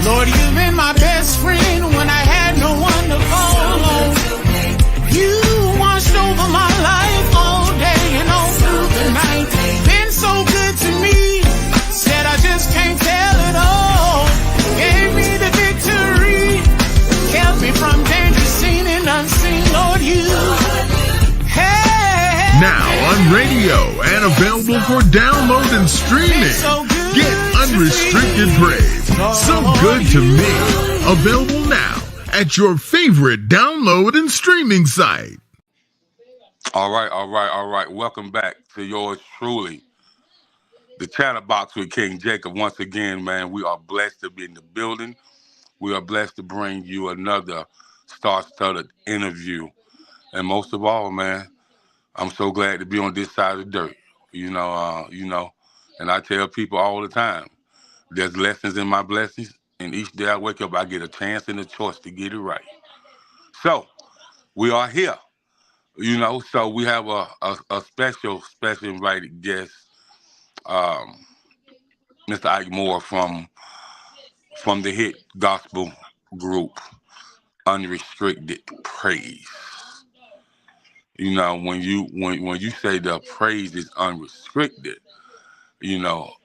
Lord, you've been my best friend when I had no one to call on. You watched over my life all day and all through the night. Been so good to me, said I just can't tell it all. Gave me the victory, kept me from danger seen and unseen. Lord, you. Hey. Now on radio and available for download and streaming. Get Unrestricted Praise. So good to me. Available now at your favorite download and streaming site. All right. Welcome back to yours truly, the Chatterbox with King Jacob. Once again, man, we are blessed to be in the building. We are blessed to bring you another star-studded interview. And most of all, man, I'm so glad to be on this side of the dirt. And I tell people all the time, there's lessons in my blessings, and each day I wake up, I get a chance and a choice to get it right. So we are here, so we have a special invited guest, Mr. Ike Moore from the hit gospel group, Unrestricted Praise. When you say the praise is unrestricted,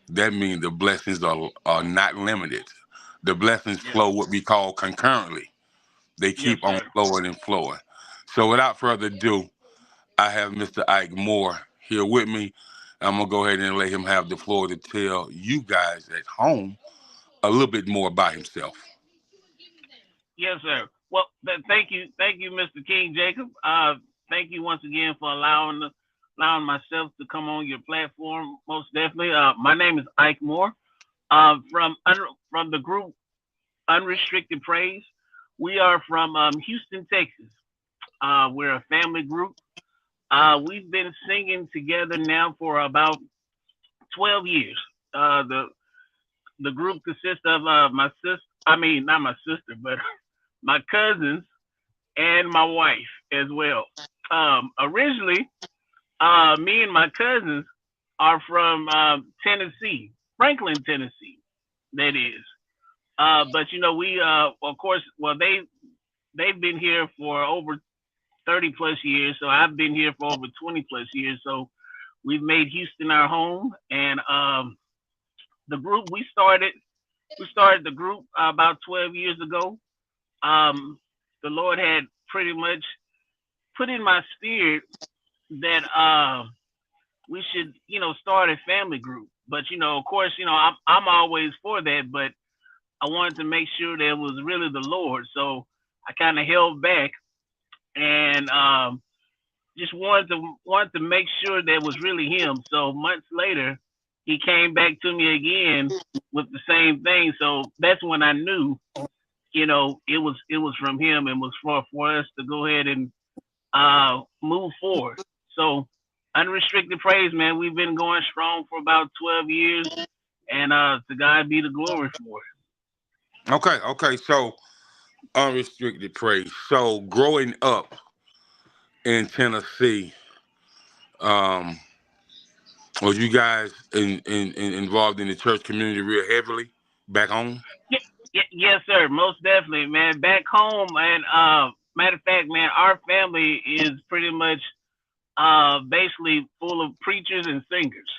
that means the blessings are not limited. The blessings flow what we call concurrently. They keep on flowing and flowing. So without further ado, I have Mr. Ike Moore here with me. I'm going to go ahead and let him have the floor to tell you guys at home a little bit more about himself. Yes, sir. Well, thank you, Mr. King Jacob. Thank you once again for allowing myself to come on your platform. Most definitely. My name is Ike Moore, from the group Unrestricted Praise. We are from Houston, Texas. We're a family group. We've been singing together now for about 12 years. The group consists of my cousins and my wife as well. Originally, me and my cousins are from Tennessee, Franklin, Tennessee, that is. But we, of course, they've been here for over 30 plus years. So I've been here for over 20 plus years. So we've made Houston our home. And the group we started the group about 12 years ago. The Lord had pretty much put in my spirit that we should, start a family group. But of course, I'm always for that, but I wanted to make sure that it was really the Lord. So I kind of held back and just wanted to make sure that it was really him. So months later, he came back to me again with the same thing. So that's when I knew, it was from him and was for us to go ahead and move forward. So Unrestricted Praise, man, we've been going strong for about 12 years, and to God be the glory for it. Okay. So Unrestricted Praise. So growing up in Tennessee, was you guys involved in the church community real heavily back home? Yes, sir. Most definitely, man. Back home, and matter of fact, man, our family is pretty much basically full of preachers and singers.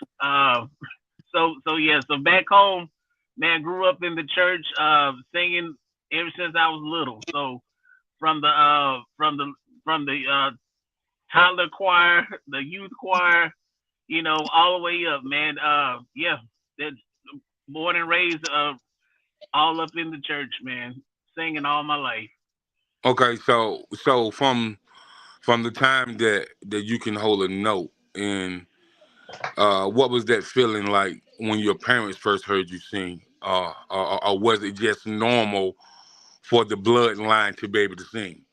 So back home, man, grew up in the church, singing ever since I was little. So from the toddler choir, the youth choir, all the way up, man. That's born and raised all up in the church, man, singing all my life. Okay, so from the time that you can hold a note, and what was that feeling like when your parents first heard you sing, or was it just normal for the bloodline to be able to sing?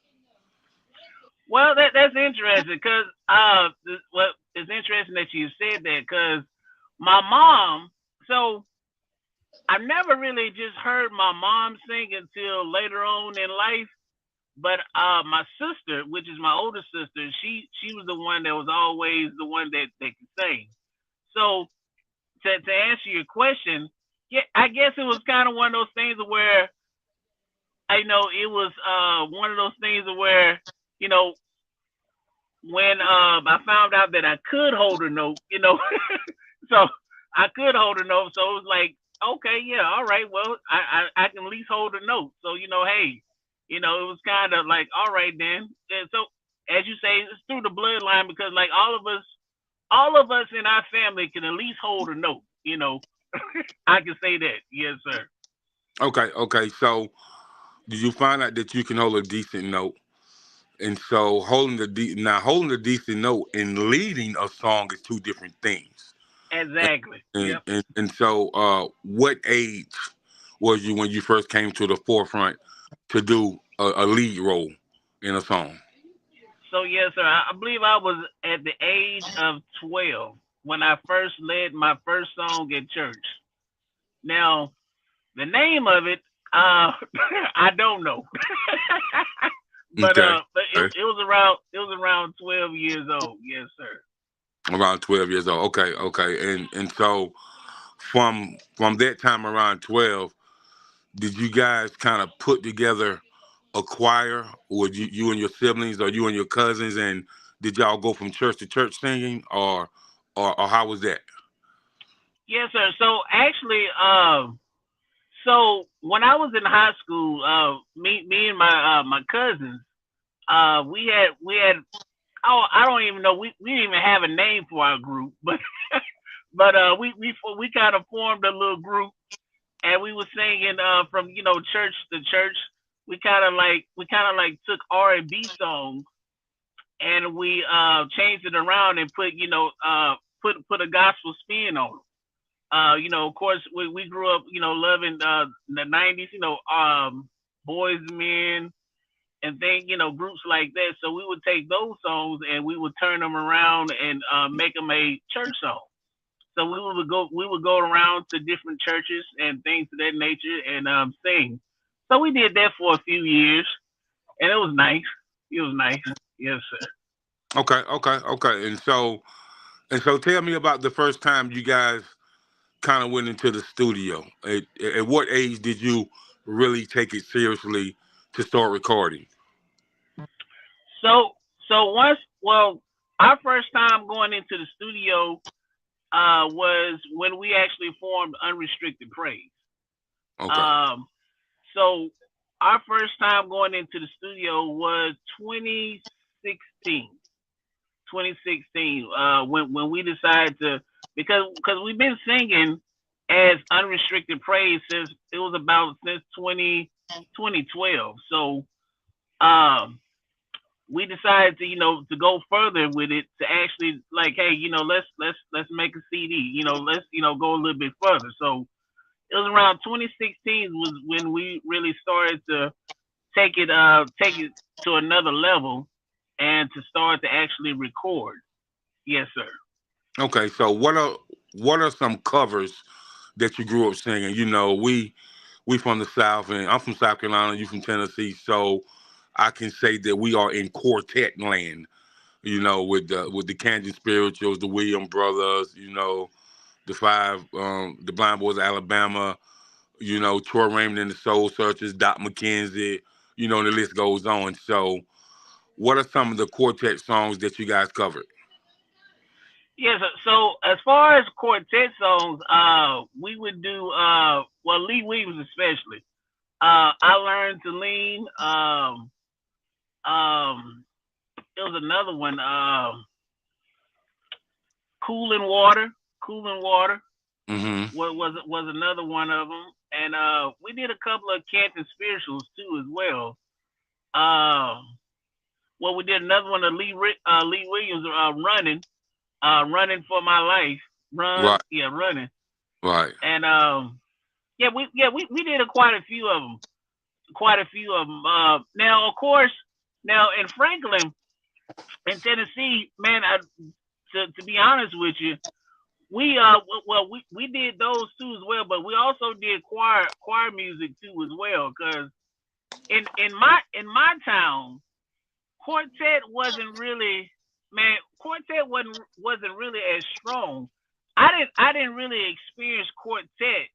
Well, that's interesting because it's interesting that you said that because my mom. So I never really just heard my mom sing until later on in life. But my sister, which is my older sister, she was the one that was always the one that could sing. So to answer your question, yeah, I guess it was kind of one of those things where I know it was one of those things where, you know, when I found out that I could hold a note, so I could hold a note. So it was like, okay, yeah, all right, well, I can at least hold a note. So, hey, it was kind of like, all right then. And so as you say, it's through the bloodline because like all of us in our family can at least hold a note. I can say that, yes, sir. Okay. So did you find out that you can hold a decent note? And so holding the decent note and leading a song is two different things. Exactly. And Yep. and so what age was you when you first came to the forefront to do a lead role in a song? So yes, sir. I believe I was at the age of 12 when I first led my first song at church. Now, the name of it, I don't know, but Okay. Okay. it was around 12 years old. Yes, sir. Around 12 years old. Okay. And so from that time around 12, did you guys kind of put together a choir, or you and your siblings, or you and your cousins, and did y'all go from church to church singing, or how was that? Yes, sir. So actually, so when I was in high school, me and my cousins, we had. Oh, I don't even know. We didn't even have a name for our group, but we kind of formed a little group, and we were singing from church to church. We kind of like took R&B songs, and we changed it around and put a gospel spin on them. Of course, we grew up, loving the '90s, Boys and Men and groups like that. So we would take those songs and we would turn them around and make them a church song. So we would go around to different churches and things of that nature and sing. So we did that for a few years, and it was nice. It was nice. Yes, sir. Okay. And so tell me about the first time you guys kind of went into the studio. At what age did you really take it seriously to start recording? So well, our first time going into the studio was when we actually formed Unrestricted Praise. Okay. Um, so our first time going into the studio was 2016. 2016. When we decided to because we've been singing as Unrestricted Praise since it was about since 2012. So um, we decided to to go further with it to actually like hey let's make a CD, let's go a little bit further. So it was around 2016 was when we really started to take it to another level and to start to actually record. Yes, sir. Okay. So what are some covers that you grew up singing? We from the South, and I'm from South Carolina. You from Tennessee, so I can say that we are in quartet land. With the Kansas Spirituals, the Williams Brothers. The Blind Boys of Alabama. Troy Raymond and the Soul Searchers, Doc McKenzie. The list goes on. So, what are some of the quartet songs that you guys covered? Yes. So as far as quartet songs, we would do well Lee Williams especially. I learned to lean. Um, it was another one. Cooling water. Cooling water Hmm. was another one of them, and we did a couple of Canton spirituals too as well. Um, well, we did another one of Lee Williams running for my life. Right, Running, right. and we did quite a few of them. Quite a few of them. Now, of course, now in Franklin, in Tennessee, man, to be honest with you, we did those too as well, but we also did choir music too as well. Cause in my town, quartet wasn't really man, quartet wasn't really as strong. I didn't really experience quartet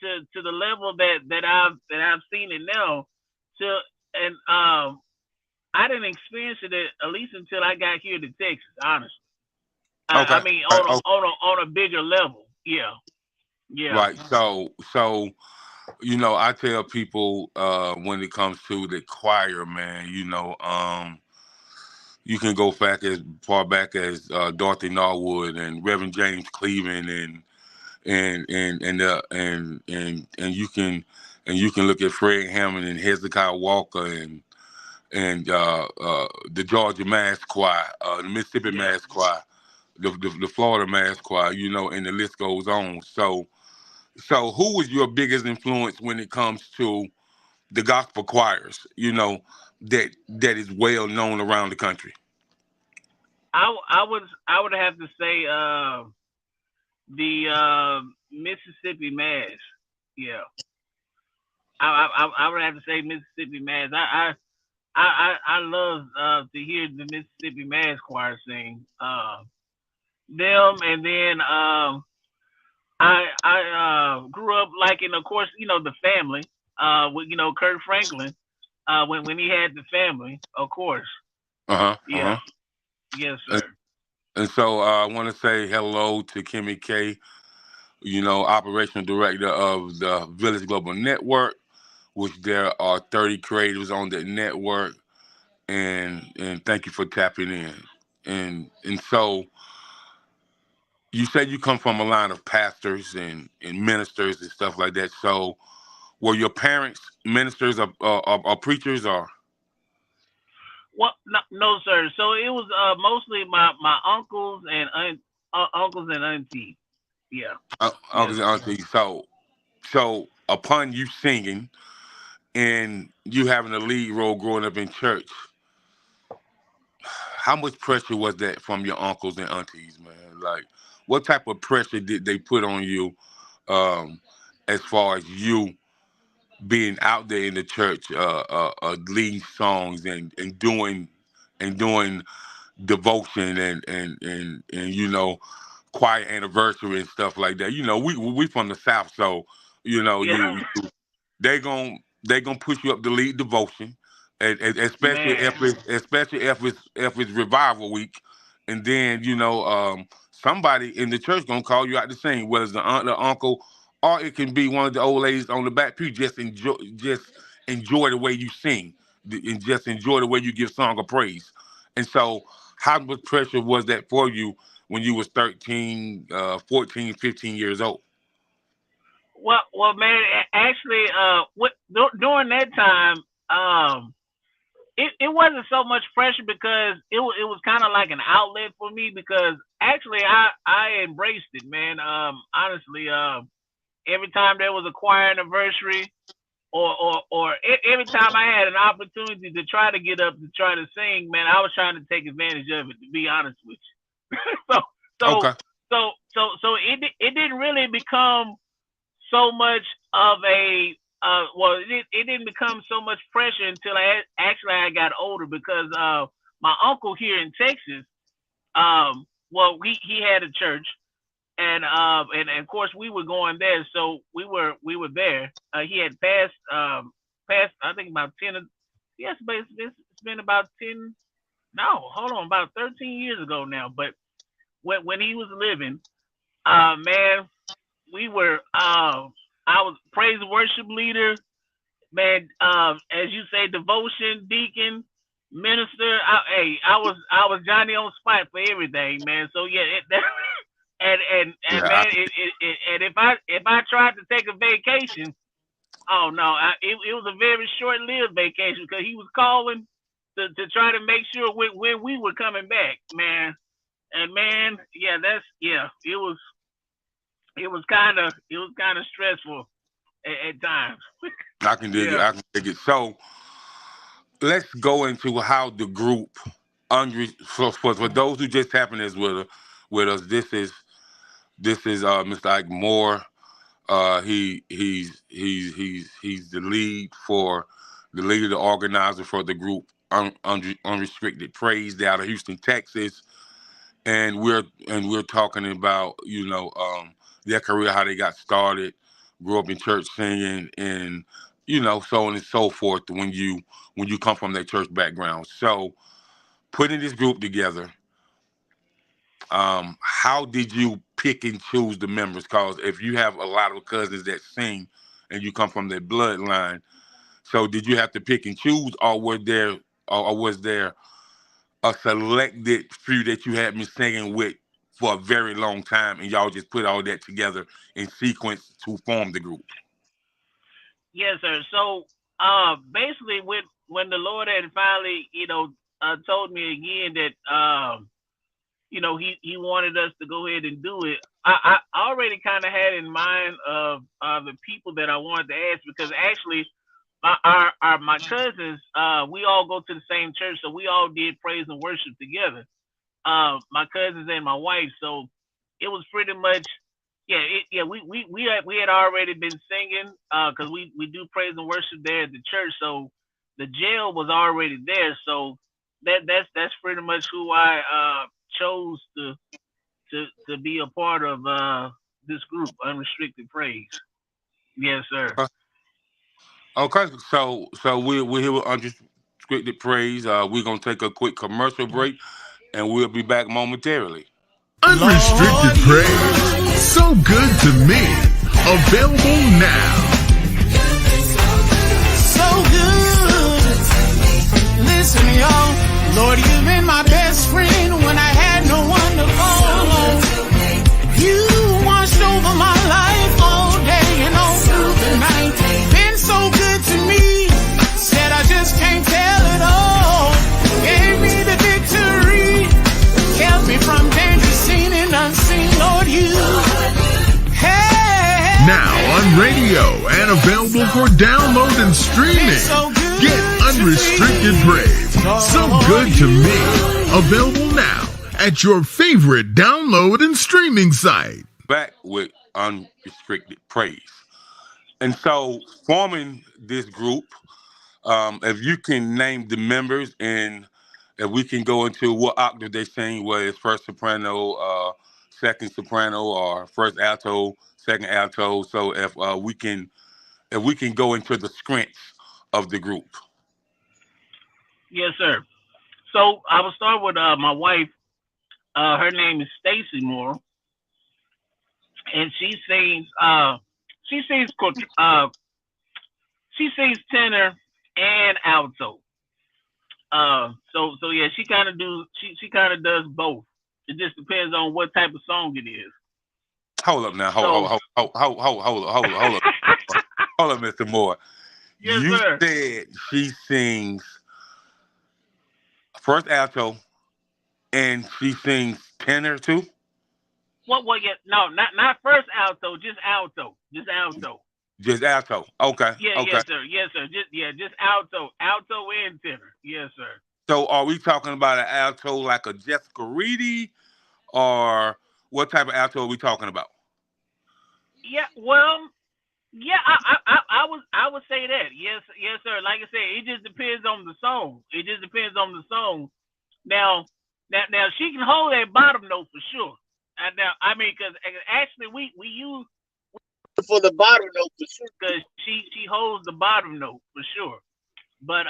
to the level that I've seen it now. till and I didn't experience it at least until I got here to Texas. Honestly, I Okay. mean Oh, on a bigger level. Yeah, yeah. right. So I tell people when it comes to the choir, man, you can go back as far back as Dorothy Norwood and Reverend James Cleveland and you can look at Fred Hammond and Hezekiah Walker and the Georgia Mass Choir, the Mississippi Yeah. Mass Choir, the Florida Mass Choir, and the list goes on. So who was your biggest influence when it comes to the gospel choirs, that is well known around the country? I would have to say the Mississippi Mass. Yeah, I would have to say Mississippi Mass. I love to hear the Mississippi Mass Choir sing them, and then I grew up liking, of course, the family with Kurt Franklin when he had the family, of course. Uh-huh. Yeah, Uh-huh. yes, And, sir. and so I want to say hello to Kimmy K, operational director of the Village Global Network, which there are 30 creators on that network. And thank you for tapping in. And so you said you come from a line of pastors and ministers and stuff like that. So were your parents ministers or preachers or What? No, no, sir. So it was mostly my uncles and uncles and aunties. Yeah. Yes, uncles and sir. aunties? So upon you singing and you having a lead role growing up in church, how much pressure was that from your uncles and aunties, man? Like, what type of pressure did they put on you, um, as far as you being out there in the church, leading songs and doing devotion and choir anniversary and stuff like that. We from the South, so Yeah, they gonna push you up to lead devotion, and man. especially if it's revival week, and then somebody in the church gonna call you out to sing, whether it's the aunt or uncle, or it can be one of the old ladies on the back pew. Just enjoy the way you sing, and just enjoy the way you give song of praise. And so, how much pressure was that for you when you was 13, 14, 15 years old? Well, man. Actually, during that time, it wasn't so much pressure because it was kind of like an outlet for me because actually I embraced it, man. Honestly, every time there was a choir anniversary or every time I had an opportunity to try to get up to try to sing, man, I was trying to take advantage of it. To be honest with you, so so Okay. it didn't really become so much of a well, it didn't become so much pressure until I got older because my uncle here in Texas, well, he had a church and of course we were going there, so we were there. He had passed I think about 10. Yes, but it's been about 10. No, hold on, about 13 years ago now. But when he was living, man, we were I was praise and worship leader, man. As you say, devotion, deacon, minister. I was Johnny on spot for everything, man. So yeah, and Yeah. man, and if I tried to take a vacation, oh no, it was a very short lived vacation because he was calling to try to make sure when we were coming back, man. And man, yeah, yeah, it was kind of stressful at times. I can dig it. Yeah. I can dig it. So let's go into how the group for those who just happened as with us. This is Mr. Ike Moore. He's the leader, the organizer for the group Unrestricted Praise out of Houston, Texas, and we're talking about their career, how they got started, grew up in church singing, and so on and so forth when you come from that church background. So putting this group together, how did you pick and choose the members? Because if you have a lot of cousins that sing and you come from that bloodline, so did you have to pick and choose, or was there a selected few that you had been singing with for a very long time, and y'all just put all that together in sequence to form the group? Yes, sir. So, basically, when the Lord had finally, told me again that, he wanted us to go ahead and do it. I already kind of had in mind of the people that I wanted to ask, because actually, my cousins, we all go to the same church, so we all did praise and worship together. My cousins and my wife, so it was pretty much, we had already been singing, because we do praise and worship there at the church, so the jail was already there, so that's pretty much who I chose to be a part of this group, Unrestricted Praise. Yes, sir. Okay, so we're here with Unscripted Praise. We're gonna take a quick commercial break, and we'll be back momentarily. Unrestricted praise. So good to me. Available now. So good. Listen, y'all. Lord, you've been my best friend when I had no one to call on. You watched over my life all day and all through the night. Been so good to me. Said I just can't tell it all. Gave me the victory. Kept me from danger seen and unseen. Lord, you. Hey. Now on radio and available for download and streaming. Get Unrestricted Praise. So good to me. Available now at your favorite download and streaming site. Back with Unrestricted Praise, and so forming this group. If you can name the members, and if we can go into what octave they sing, whether it's first soprano, second soprano, or first alto, second alto. So if we can go into the strengths of the group. Yes, sir. So I will start with my wife. Her name is Stacy Moore, and she sings she sings tenor and alto. So yeah, she kind of does both. It just depends on what type of song it is. Hold up now. So Hold up. Hold up, Mr. Moore. yes, You sir. said she sings first alto and she sings tenor too? What? Yeah, no, not first alto, just alto, just alto. Just alto. Okay. Yeah, Okay. yes, sir. Yes, sir. Just alto and tenor. Yes, sir. So are we talking about an alto like a Jessica Reedy, or what type of alto are we talking about? Yeah, well, yeah, I would say that. Yes, sir. Like I said, it just depends on the song. It just depends on the song. Now, now she can hold that bottom note for sure. And now, I mean, because actually we use for the bottom note for sure, because she holds the bottom note for sure. But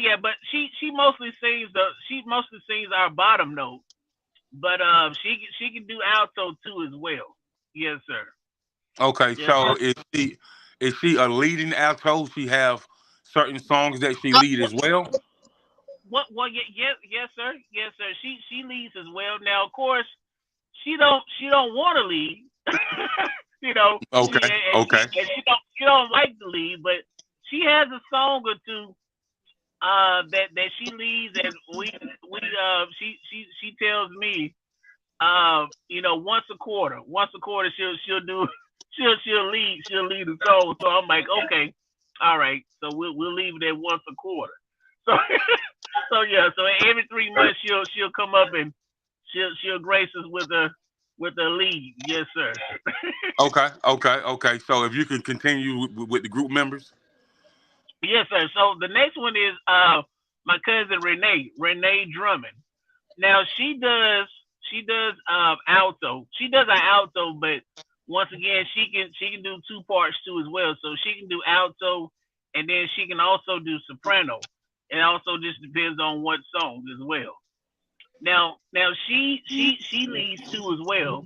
yeah, but she mostly sings our bottom note. But she can do alto too as well. Yes, sir. Okay, Yes, so sir. is she a leading alto? She have certain songs that she lead as well. What? Well, yes, sir. Yes, sir. She leads as well. Now, of course, she don't want to lead. you know, she Okay. and Okay. she don't like to lead, but she has a song or two that she leads, and she tells me once a quarter she'll do she'll lead the song. So I'm like, okay, all right, so we'll leave it at once a quarter. So so yeah, so every 3 months she'll come up and she'll grace us with a lead. Yes, sir. Okay. Okay. Okay. So if you can continue with the group members. Yes, sir. So the next one is my cousin Renee Drummond. Now she does alto. She does an alto, but once again, she can do two parts too as well. So she can do alto, and then she can also do soprano. It also just depends on what song as well. Now she leads too as well.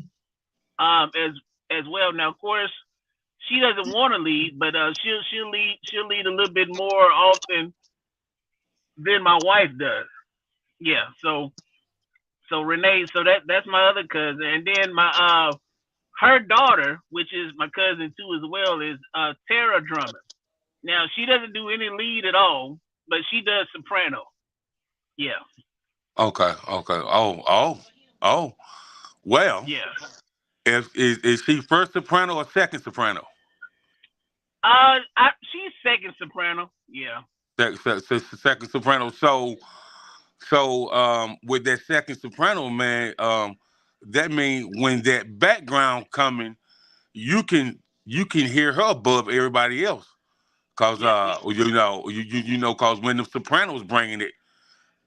As well. Now, of course, she doesn't want to lead, but she'll lead a little bit more often than my wife does. Yeah. So Renee, so that's my other cousin, and then my her daughter, which is my cousin too as well, is Tara Drummond. Now she doesn't do any lead at all, but she does soprano. Yeah. Okay, okay. Oh. Well, Yeah. if is she first soprano or second soprano? She's second soprano. Yeah. Second soprano. So with that second soprano, man, that means when that background coming, you can hear her above everybody else. Cause Yep. Yep. cause when the sopranos bringing it,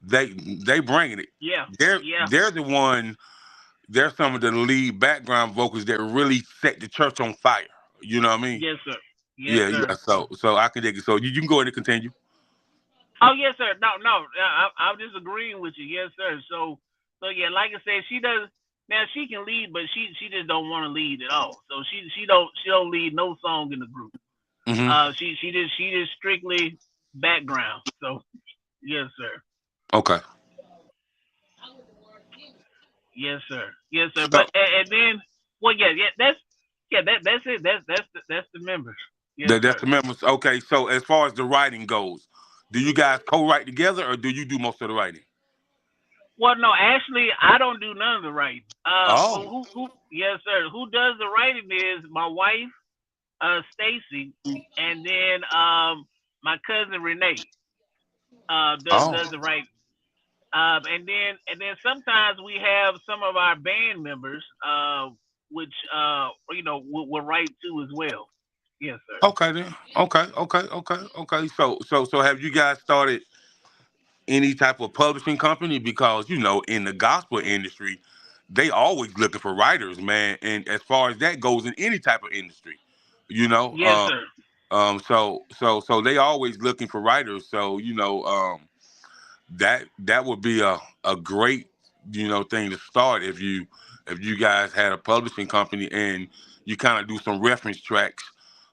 they bringing it. Yeah. They're Yeah. they're the one. They're some of the lead background vocals that really set the church on fire. You know what I mean? Yes, sir. Yes, Yeah, sir. yeah. So I can dig it. So you can go ahead and continue. Oh, yes, sir. No, no. I'm just agreeing with you. Yes, sir. So yeah, like I said, she does. Now she can lead, but she just don't want to lead at all. So she don't lead no song in the group. Hmm. She just strictly background. So yes, sir. Okay. Yes, sir. Yes, sir. So And then, well, that's it. That's the members. Yes, that's sir. the members. Okay. So as far as the writing goes, do you guys co-write together or do you do most of the writing? Well, no, actually, I don't do none of the writing. Oh. Who? Yes, sir. Who does the writing is my wife, Stacy, and then my cousin Renee. Does Oh. the writing. And then sometimes we have some of our band members, which will write too as well. Yes, sir. Okay then. Okay. So have you guys started any type of publishing company? Because in the gospel industry, they always looking for writers, man. And as far as that goes, in any type of industry, you know, Yes, sir. so they always looking for writers. So that would be a great thing to start if you guys had a publishing company and you kind of do some reference tracks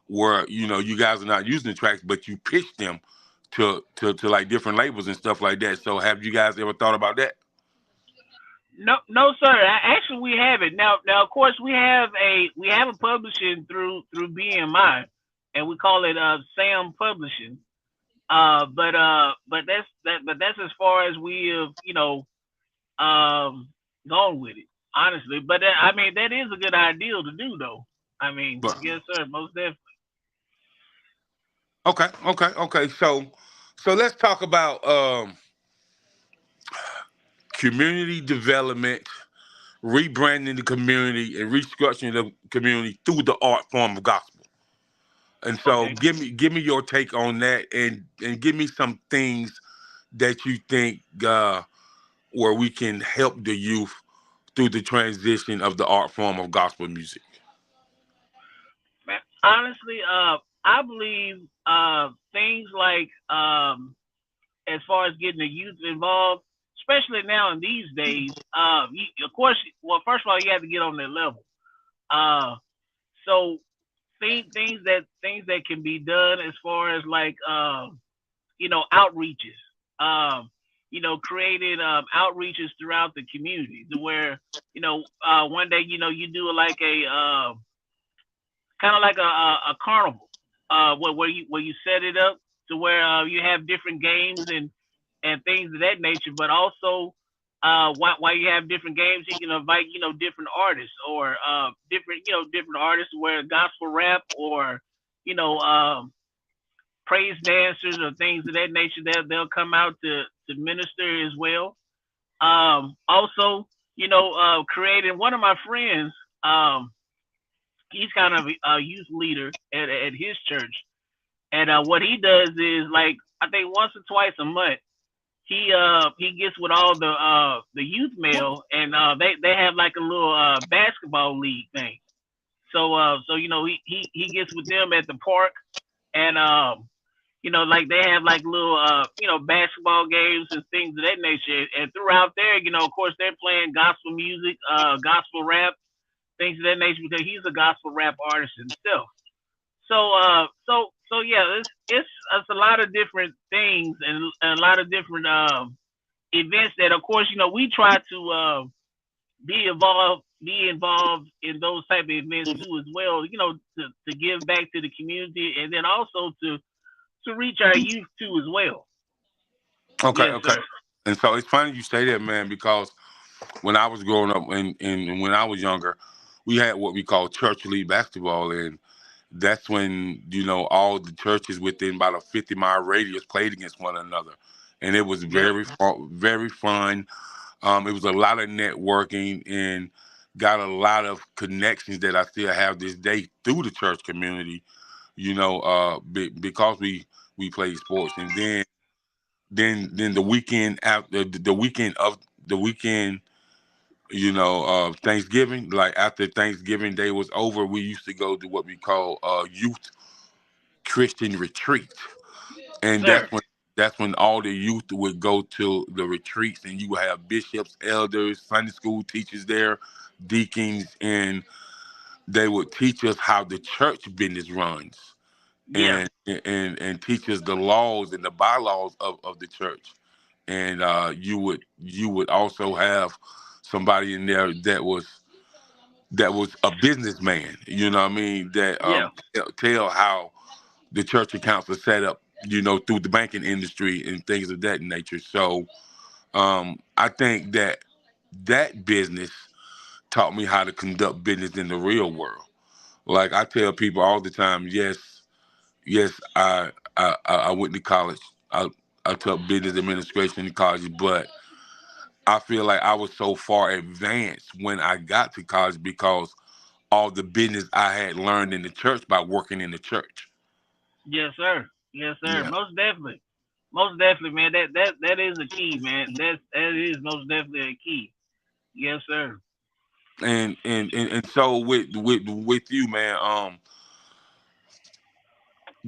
where you guys are not using the tracks but you pitch them to like different labels and stuff like that. So have you guys ever thought about that? No, no, sir. Actually, we have it now. Now, of course, we have a publishing through BMI, and we call it Sam Publishing. But that's as far as we have gone with it, honestly. But I mean, that is a good ideal to do, though. I mean, But yes, sir, most definitely. okay. So let's talk about community development, rebranding the community, and restructuring the community through the art form of gospel. And so Okay. give me your take on that, and give me some things that you think where we can help the youth through the transition of the art form of gospel music. Man, honestly, I believe things like as far as getting the youth involved, especially now in these days. Of course, well, first of all, you have to get on their level. Uh, so things that can be done as far as like outreaches. Creating outreaches throughout the community to where one day you do like a kind of like a carnival, where you set it up to where you have different games and things of that nature, but also while you have different games, you can invite different artists or different artists where gospel rap or you know praise dancers or things of that nature. They'll come out to minister as well. Also, creating one of my friends. He's kind of a youth leader at his church, and what he does is like I think once or twice a month he gets with all the youth male and they have like a little basketball league thing. So he gets with them at the park, and like they have like little basketball games and things of that nature. And throughout there, of course they're playing gospel music, gospel rap, things of that nature because he's a gospel rap artist himself. So yeah, it's a lot of different things and a lot of different events that of course we try to be involved in those type of events too as well. To give back to the community and then also to reach our youth too as well. Okay, Yes, okay. sir. And so it's funny you say that, man, because when I was growing up and when I was younger, we had what we call church league basketball, and that's when all the churches within about a 50-mile radius played against one another, and it was Yep. very fun. It was a lot of networking and got a lot of connections that I still have this day through the church community. Because we played sports, and then the weekend after the weekend of the weekend, Thanksgiving, like after Thanksgiving Day was over, we used to go to what we call youth Christian retreat, and Sir. that's when all the youth would go to the retreats, and you would have bishops, elders, Sunday school teachers there, deacons, and they would teach us how the church business runs, Yeah. and teach us the laws and the bylaws of the church. And you would also have somebody in there that was a businessman, you know what I mean, that Yeah. tell how the church accounts are set up, through the banking industry and things of that nature. So I think that business taught me how to conduct business in the real world. Like I tell people all the time, yes, I went to college. I took business administration in college, but I feel like I was so far advanced when I got to college because all the business I had learned in the church by working in the church. Yes, sir. Yes, sir. Yeah. Most definitely. Most definitely, man. That is a key, man. That is most definitely a key. Yes, sir. And so with you, man,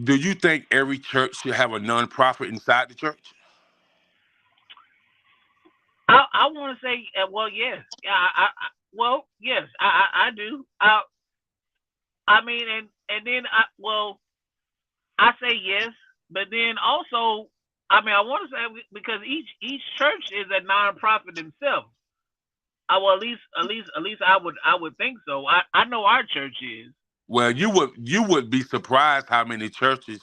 do you think every church should have a nonprofit inside the church? I want to say, well, yes. Yeah. Well, yes. I do. I mean, and then I say yes, but then also, I mean, I want to say because each church is a nonprofit themselves. Well, at least I would think so. I know our church is. Well, you would be surprised how many churches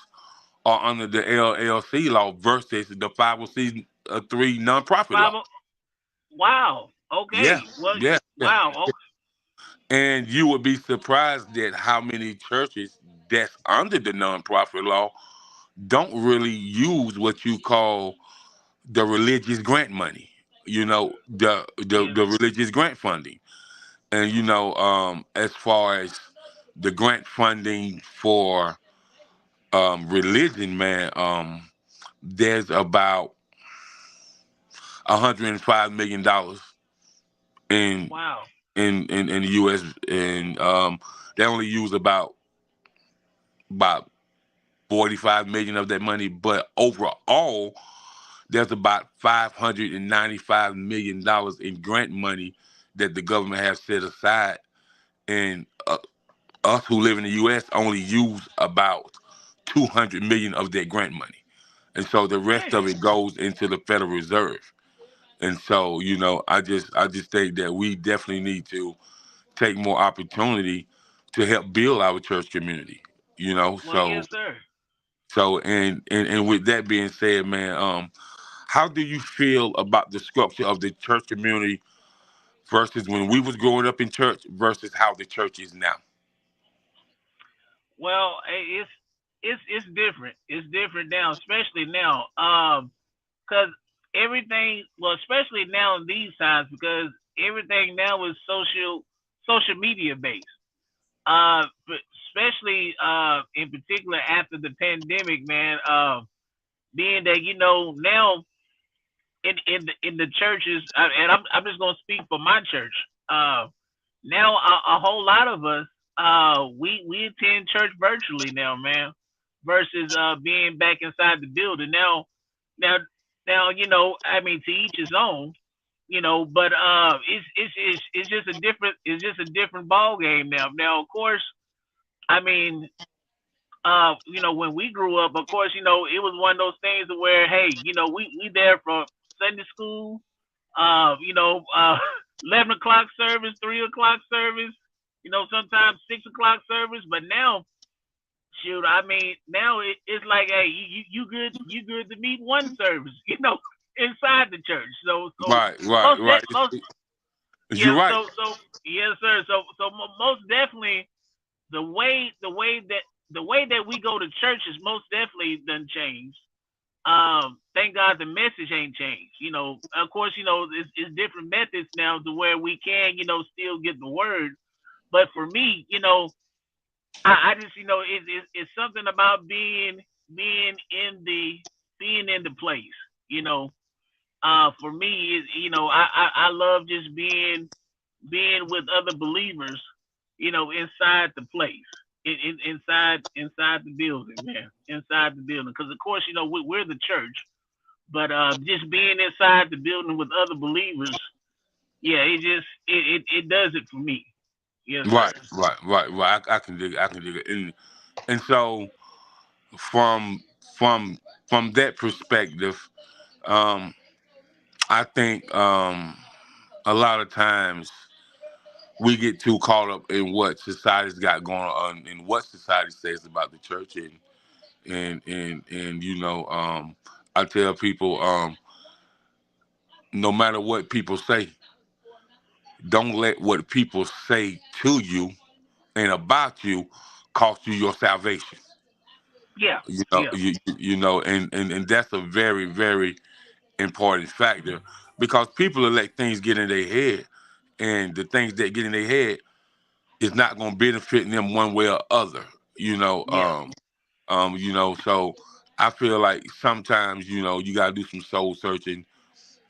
are under the LLC law versus the 503 nonprofit Five. law. Wow. Yeah, Okay. Well. yeah, yeah. Wow. And you would be surprised at how many churches that's under the nonprofit law don't really use what you call the religious grant money. Yeah. The religious grant funding, and as far as the grant funding for religion, man, there's about $105 million in Wow. in the U.S. and they only use about 45 million of that money, but overall there's about $595 million in grant money that the government has set aside, and us who live in the U.S. only use about 200 million of that grant money, and so the rest Dang. of it goes into the Federal Reserve. And so, I just think that we definitely need to take more opportunity to help build our church community. You know, Well, so yes, sir. so and with that being said, man, how do you feel about the structure of the church community versus when we was growing up in church versus how the church is now? Well, it's different. It's different now, especially now. Because everything, well, especially now in these times, because everything now is social media based. But especially in particular after the pandemic, man. Being that now in the churches, and I'm just gonna speak for my church. Now a whole lot of us. we attend church virtually now, man, versus being back inside the building. Now now I mean, to each his own, but it's just a different ball game now. Now, of course, I mean, when we grew up, of course, it was one of those things where, hey, we there for Sunday school, uh, you know, uh, 11 o'clock service, 3 o'clock service, sometimes 6 o'clock service. But now, shoot, I mean, now it's like, hey, you good to meet one service, inside the church. So Right. You're yeah, right. so yes, sir. So most definitely the way that we go to church is most definitely done changed. Thank God the message ain't changed. Of course, it's different methods now to where we can, still get the word. But for me, I just, it's something about being in the place. You know, for me, is I love just being with other believers, inside the place, inside the building, man, inside the building. Because of course, we're the church, but just being inside the building with other believers, yeah, it does it for me. Yes, sir. Right. I can dig it. And so from from from that perspective, um, I think a lot of times we get too caught up in what society's got going on and what society says about the church and I tell people no matter what people say, don't let what people say to you and about you cost you your salvation. Yeah, yeah, And that's a very, very important factor because people will let things get in their head, and the things that get in their head is not going to benefit them one way or other. You know, yeah, so I feel like sometimes you got to do some soul searching,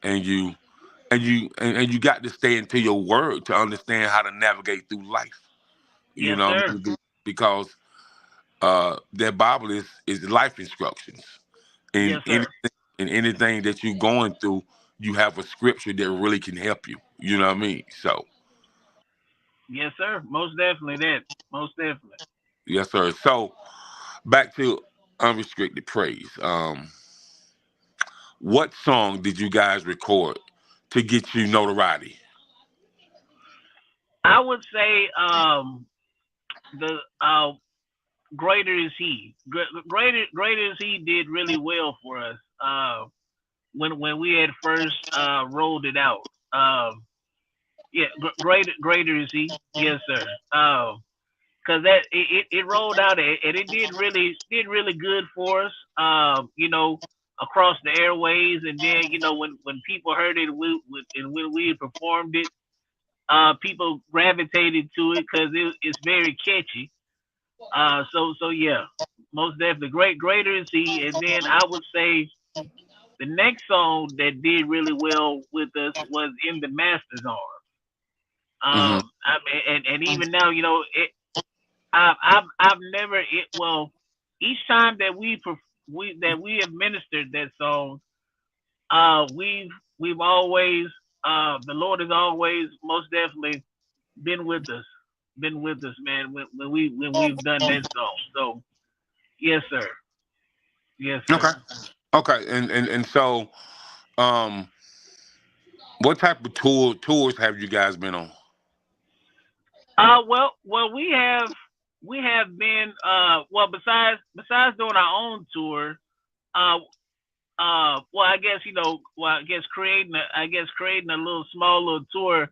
and and you got to stay into your word to understand how to navigate through life. You yes, know, what I sir. mean? Because that Bible is life instructions. In Yes, sir. anything that you're going through, you have a scripture that really can help you. You know what I mean? So Yes, sir. Most definitely that. Most definitely. yes, sir. So back to unrestricted praise. What song did you guys record to get you notoriety? I would say the greater is he. Greater is he did really well for us. When we had first rolled it out. Yeah, greater is he. Yes, sir. Cause it rolled out and it did really good for us. Across the airways, and then when people heard it, and when we had performed it, people gravitated to it because it's very catchy. So yeah, most definitely greater is he. And then I would say the next song that did really well with us was in the Master's Arm. Hmm. I mean, and even now, I've never well, each time that we have ministered that song, we've always the Lord has always most definitely been with us, man. When we've done that song, so yes, sir, yes, Okay. sir. Okay. And so, um, what type of tours have you guys been on? Well, we have been well, besides doing our own tour, uh well, I guess creating a little small little tour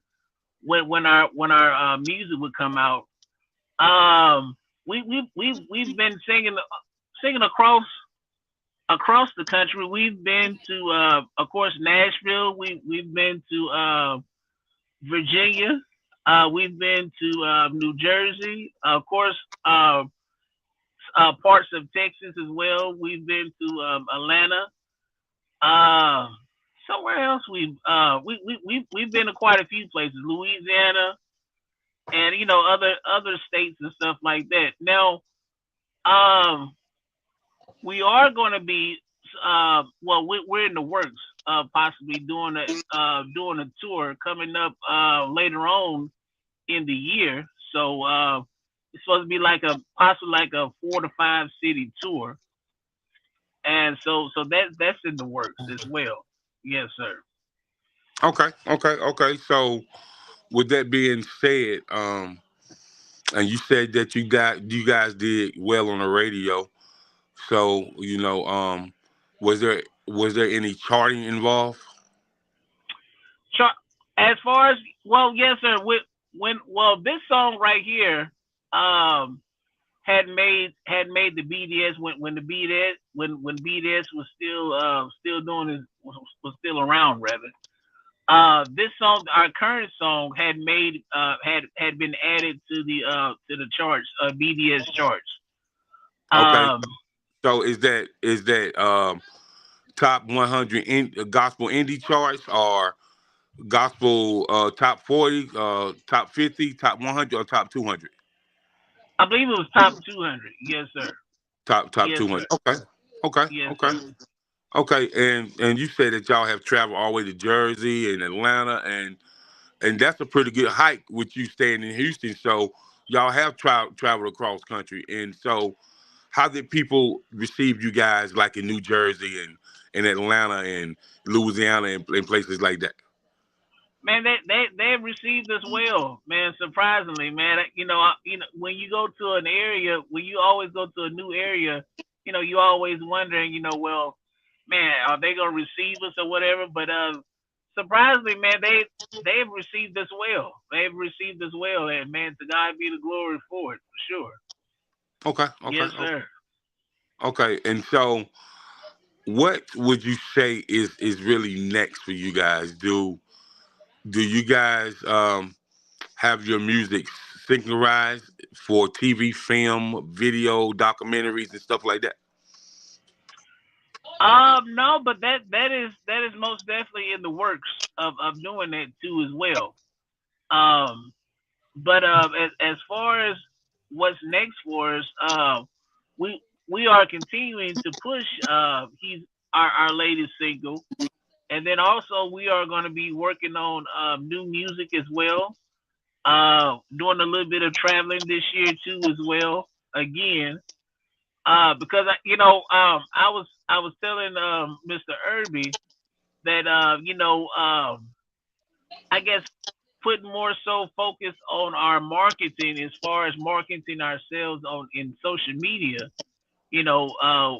when our music would come out. We've been singing across the country. We've been to of course Nashville. We've been to Virginia. We've been to New Jersey. Of course, parts of Texas as well. We've been to Atlanta. Uh, Somewhere else we've been to quite a few places. Louisiana. and other states and stuff like that. Now, um, we are going to be well, we're in the works of possibly doing a tour coming up later on in the year. So it's supposed to be like a possibly like a 4 to 5 city tour, and so that's in the works as well. Yes, sir. Okay, okay, okay. So with that being said, and you said that you guys did well on the radio. So was there any charting involved? Char- as far as well, yes, sir. When this song right here um had made the BDS when the BDS when BDS was still doing his was still around rather. This song, our current song, had been added to the charts, BDS charts. Okay. Um, So is that top 100 gospel indie charts or gospel top 40, top 50, top 100, or top 200? I believe it was top 200. Yes, sir. Top Yes, 200. sir. Okay. Okay. Yes, Okay. sir. Okay. And you said that y'all have traveled all the way to Jersey and Atlanta, and that's a pretty good hike with you staying in Houston. So y'all have traveled across country. And so how did people receive you guys like in New Jersey and Atlanta and Louisiana and places like that? Man, they received us well, man. Surprisingly, man. When you go to an area, when you always go to a new area, you always wondering, well, man, are they gonna receive us or whatever? But surprisingly, man, they've received us well. They've received us well, and man, to God be the glory for it, for sure. Okay, okay, Yes, sir. okay. And so, what would you say is really next for you guys? Do you guys have your music synchronized for TV, film, video, documentaries, and stuff like that? No, but that is most definitely in the works of doing that too as well. Um, but as far as what's next for us, we we are continuing to push he's our latest single, and then also we are going to be working on new music as well. Doing a little bit of traveling this year too as well. Again, because I was telling Mr. Irby that I guess put more so focus on our marketing as far as marketing ourselves on in social media. You know, uh,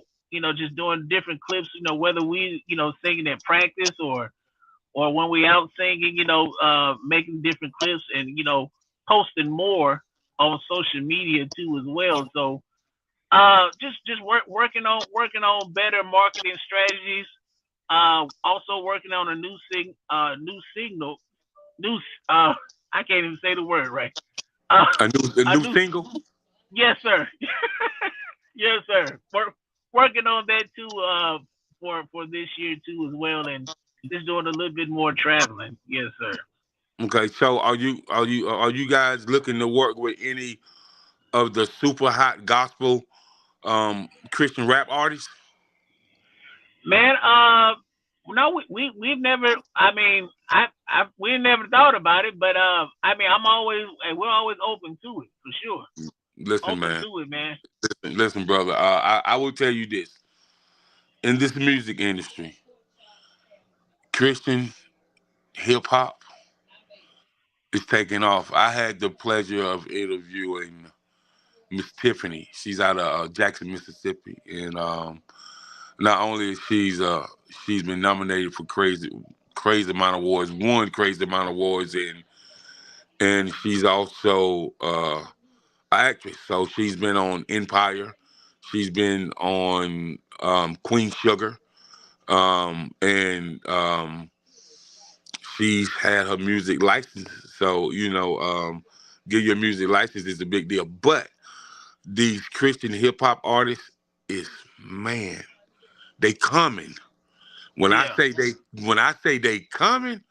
just doing different clips. Whether we singing at practice or when we out singing. Making different clips and posting more on social media too as well. So just working on better marketing strategies. Also working on a new signal, new. Uh, I can't even say the word right. Uh, A a new new. single? Yes, sir. Yes, sir. Working on that too. For this year too as well, and just doing a little bit more traveling. Yes, sir. Okay, so are you guys looking to work with any of the super hot gospel Christian rap artists? Man, no, we've never. I mean, we never thought about it, but I mean, we're always open to it for sure. Listen, Open man. to it, man. Listen, brother. I will tell you this: in this music industry, Christian hip hop is taking off. I had the pleasure of interviewing Miss Tiffany. She's out of Jackson, Mississippi, and not only she's been nominated for crazy amount of awards, won crazy amount of awards, and she's also an actress. So she's been on Empire, she's been on Queen Sugar, and she's had her music license. So get your music license is a big deal. But these Christian hip hop artists is, man, they coming. When I Yeah, say they coming,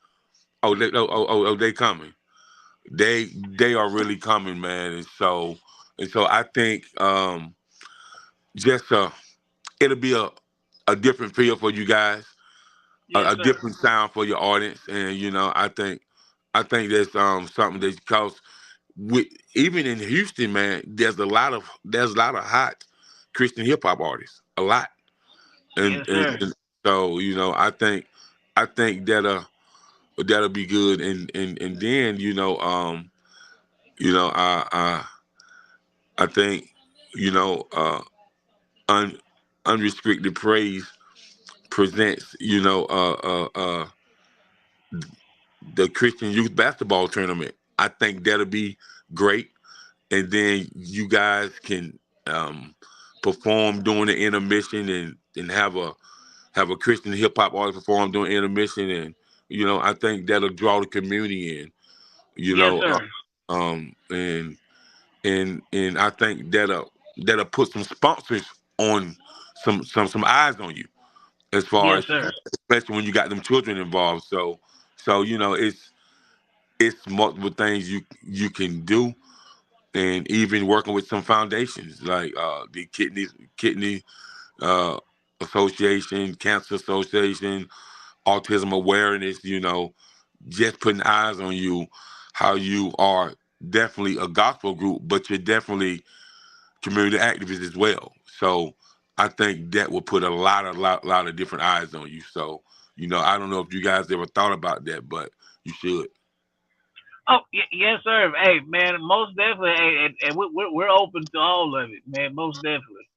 they coming. they are really coming, man. And so I think just it'll be a different feel for you guys, Yes, a sir. different sound for your audience, and I think that's something that because with even in Houston, man, there's a lot of hot Christian hip hop artists, a lot, and, Yes, and, sir. and so I think that'll be good, and then I think you know un, unrestricted praise presents the Christian youth basketball tournament. I think that'll be great, and then you guys can um, perform during the intermission and have a Christian hip hop artist perform during intermission, and I think that'll draw the community in. You Yes, know, sir. and I think that'll put some sponsors on some eyes on you as far Yes, as sir. especially when you got them children involved. So it's multiple things you can do, and even working with some foundations like the kidney uh, association, cancer association, autism awareness. Just putting eyes on you, how you are definitely a gospel group, but you're definitely community activists as well. So I think that will put a lot of different eyes on you. So I don't know if you guys ever thought about that, but you should. Oh, yes, sir. Hey, man, most definitely. Hey, and we're open to all of it, man. Most definitely.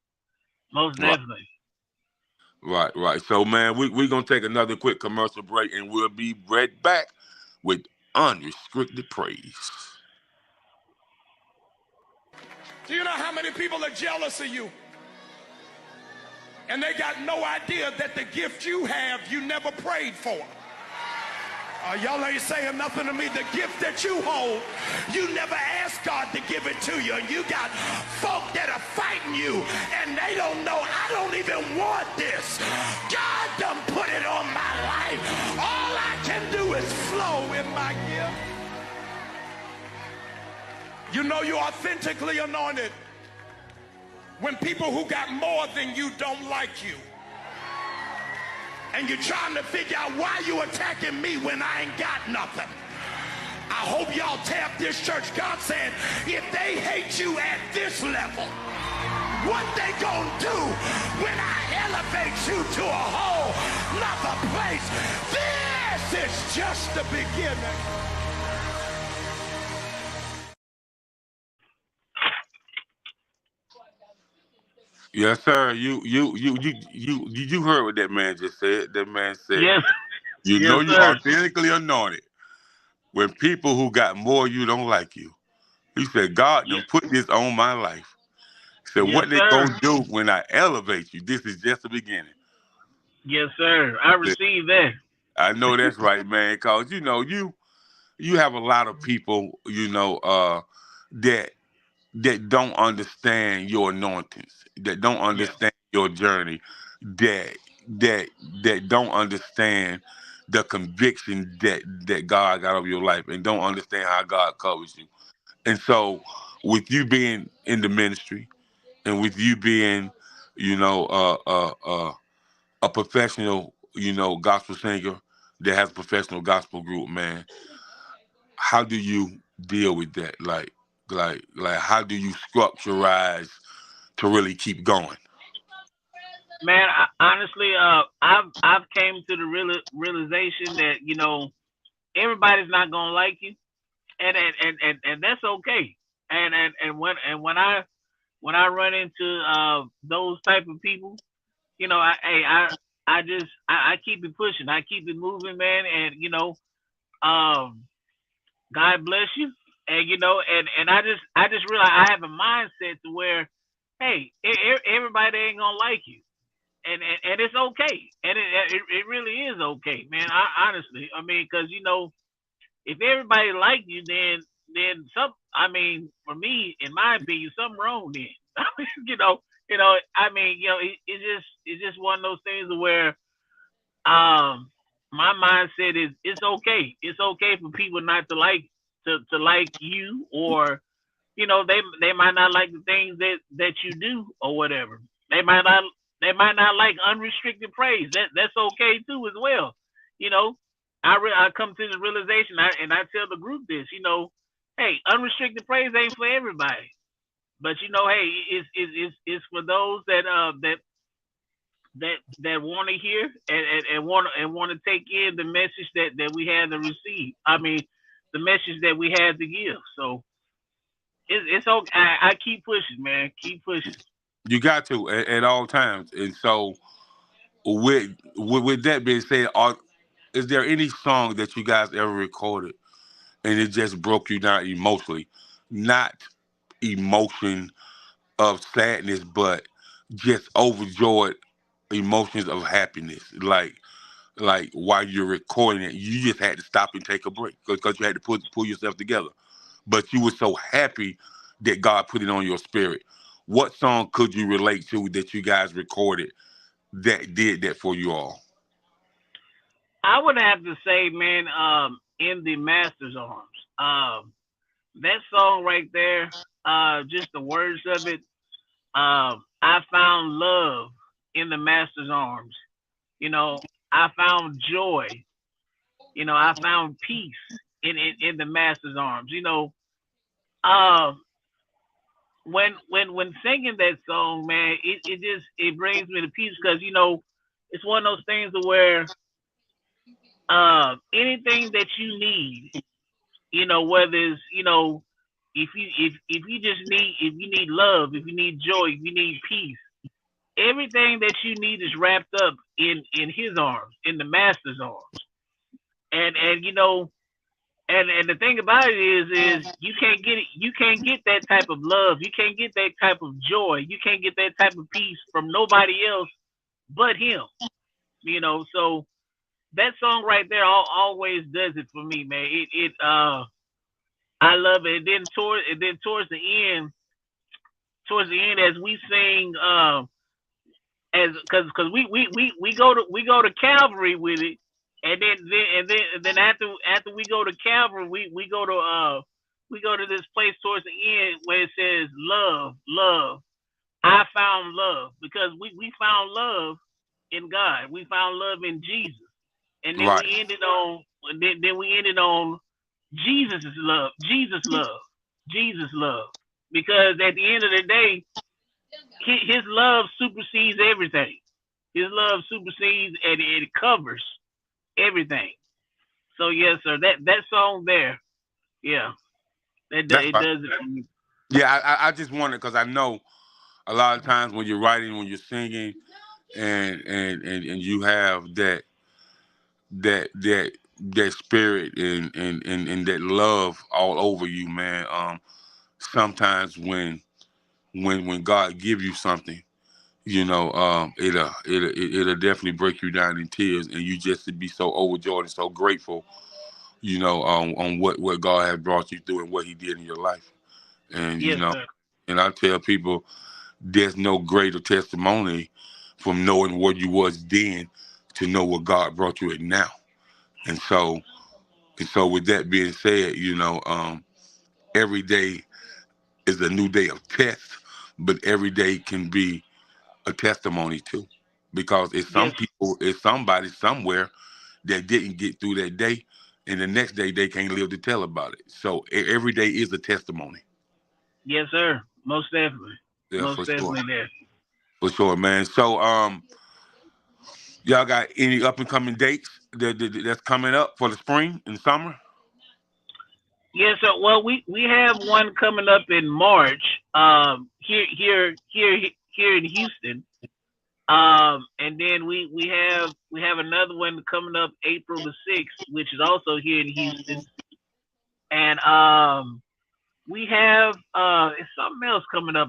Most Right, definitely. right. So man, we're gonna take another quick commercial break, and we'll be right back with unrestricted praise. Do you know how many people are jealous of you? And they got no idea that the gift you have, you never prayed for. Y'all ain't saying nothing to me. The gift that you hold, you never asked God to give it to you. And you got folk that are fighting you, and they don't know, I don't even want this. God done put it on my life. All I can do is flow in my gift. You know you're authentically anointed when people who got more than you don't like you. And you're trying to figure out why you attacking me when I ain't got nothing. I hope y'all tap this church. God said, if they hate you at this level, what they gonna do when I elevate you to a whole nother place? This is just the beginning. Yes, sir. You heard what that man just said. That man said, Yes, yes, you sir. authentically anointed when people who got more you don't like you. He said, God Yes, done put this on my life. He said, yes, what they sir. gonna do when I elevate you? This is just the beginning. Yes, sir. I received that. I know that's right, man. Cause you have a lot of people, that don't understand your anointings, that don't Yeah. understand your journey, that that that don't understand the conviction that God got over your life, and don't understand how God covers you. And so, with you being in the ministry, and with you being, you know, a professional, gospel singer that has a professional gospel group, man, how do you deal with that? Like, how do you structureize to really keep going? Man, honestly, I've came to the realization that everybody's not gonna like you, and that's okay. And when I run into those type of people, I keep it pushing, I keep it moving, man, and um, God bless you, and I just realize I have a mindset to where, hey, everybody ain't gonna like you, and it's okay, and it really is okay, man. Honestly, I mean, because if everybody like you, then some. I mean, for me, in my opinion, something wrong then. I mean, I mean, it's just one of those things where um my mindset is it's okay. It's okay for people not to like. to like you, or they might not like the things that you do or whatever. They might not like unrestricted praise. That's okay too as well. You know, I come to the realization, and I tell the group this. Hey, unrestricted praise ain't for everybody, but hey, it's for those that want to hear and want to take in the message that we had to receive. I mean, the message that we had to give. So it's okay. I keep pushing, man. Keep pushing. You got to at all times. And so, with that being said, is there any song that you guys ever recorded and it just broke you down emotionally? Not emotion of sadness, but just overjoyed emotions of happiness. Like while you're recording it, you just had to stop and take a break because you had to pull yourself together. But you were so happy that God put it on your spirit. What song could you relate to that you guys recorded that did that for you all? I would have to say, man, in the Master's Arms. That song right there, just the words of it. I found love in the Master's Arms. I found joy. I found peace in the Master's Arms. Uh, when singing that song, man, it brings me to peace because it's one of those things where anything that you need, whether it's if you need love, if you need joy, if you need peace, everything that you need is wrapped up in his arms, in the Master's arms. And the thing about it is you can't get that type of love, you can't get that type of joy, you can't get that type of peace from nobody else but him. So that song right there always does it for me, man. I love it. And then towards the end as we sing, as because we go to Calvary with it, and then after we go to Calvary, we go to this place towards the end where it says love. I found love because we found love in God. We found love in Jesus, and then Right. we ended on Jesus' love, Jesus' love, because at the end of the day, his love supersedes everything. His love supersedes and it covers everything. So yes, sir. That song there, yeah, it That's right. does it for me. Yeah, I just wanted because I know a lot of times when you're writing, when you're singing, and you have that spirit and that love all over you, man. Sometimes when God give you something, it'll definitely break you down in tears, and you just to be so overjoyed and so grateful, on what God has brought you through and what He did in your life. And Yes, sir. and I tell people there's no greater testimony from knowing what you was then to know what God brought you in now. And so with that being said, every day is a new day of test, but every day can be a testimony too. Because Yes, it's somebody somewhere that didn't get through that day, and the next day they can't live to tell about it. So every day is a testimony. yes, sir. Most definitely, Yeah, most for sure. definitely there. For sure, man. So y'all got any up and coming dates that's coming up for the spring and summer? Yes, sir. Well, we have one coming up in March. Here in Houston. And then we have another one coming up April the 6th, which is also here in Houston. And we have it's something else coming up.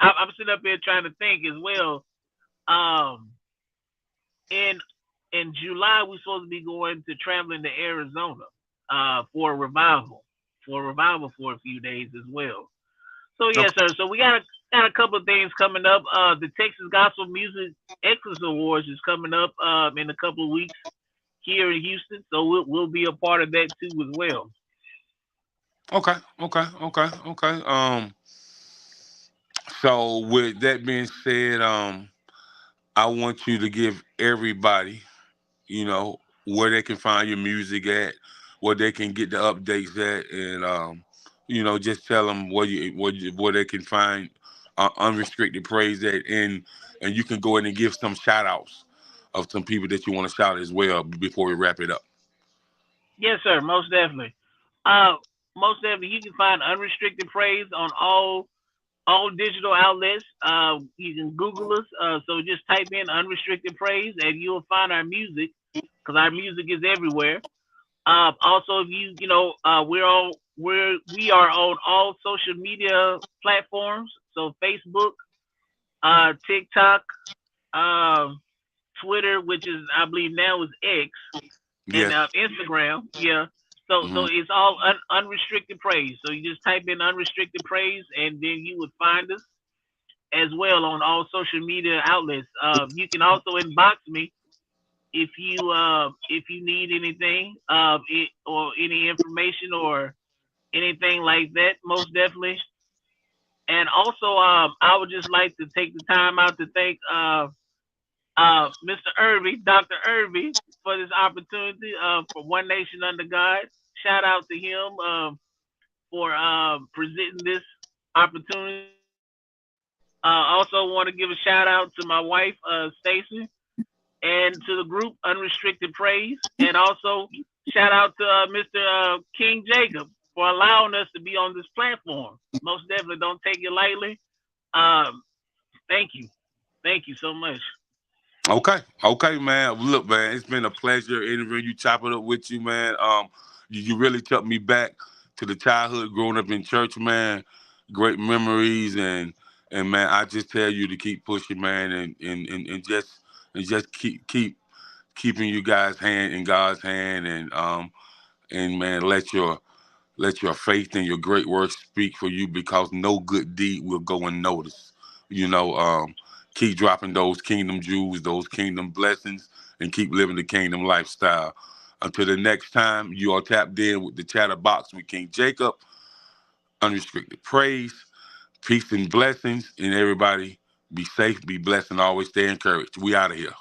I'm sitting up here trying to think as well. Um, in July we're supposed to be going to traveling to Arizona for a revival, for a few days as well. So yes, Okay. sir. So we got a couple of things coming up. The Texas Gospel Music Excellence Awards is coming up in a couple of weeks here in Houston. So we'll be a part of that too as well. Okay, okay, okay, okay. So with that being said, I want you to give everybody, where they can find your music at, where they can get the updates at, and just tell them where they can find unrestricted praise at, and you can go in and give some shout outs of some people that you want to shout as well before we wrap it up. Yes, sir. Most definitely. Uh, Most definitely. You can find unrestricted praise on all digital outlets. You can Google us. So just type in unrestricted praise, and you'll find our music because our music is everywhere. Also, if we are on all social media platforms. So Facebook, TikTok, um, Twitter, which is I believe now is X, and Yes. Instagram. Yeah. So Hmm. it's all unrestricted praise. So you just type in unrestricted praise, and then you would find us as well on all social media outlets. You can also inbox me if you need anything, or any information or anything like that. Most definitely. And also, I would just like to take the time out to thank Mr. Irby, Dr. Irby, for this opportunity for One Nation Under God. Shout out to him for presenting this opportunity. Also, want to give a shout out to my wife, Stacy, and to the group Unrestricted Praise, and also shout out to Mr. King Jacob for allowing us to be on this platform. Most definitely, don't take it lightly. Um, thank you so much. Okay, okay, man. Look, man, it's been a pleasure interviewing you, chopping up with you, man. You really took me back to the childhood, growing up in church, man. Great memories, and man, I just tell you to keep pushing, man, and just keeping you guys' hand in God's hand, and man, let your faith and your great works speak for you because no good deed will go unnoticed. You know, keep dropping those kingdom jewels, those kingdom blessings, and keep living the kingdom lifestyle. Until the next time, you are tapped in with the Chatterbox with King Jacob, Unrestricted Praise, peace and blessings, and everybody be safe, be blessed, and always stay encouraged. We out of here.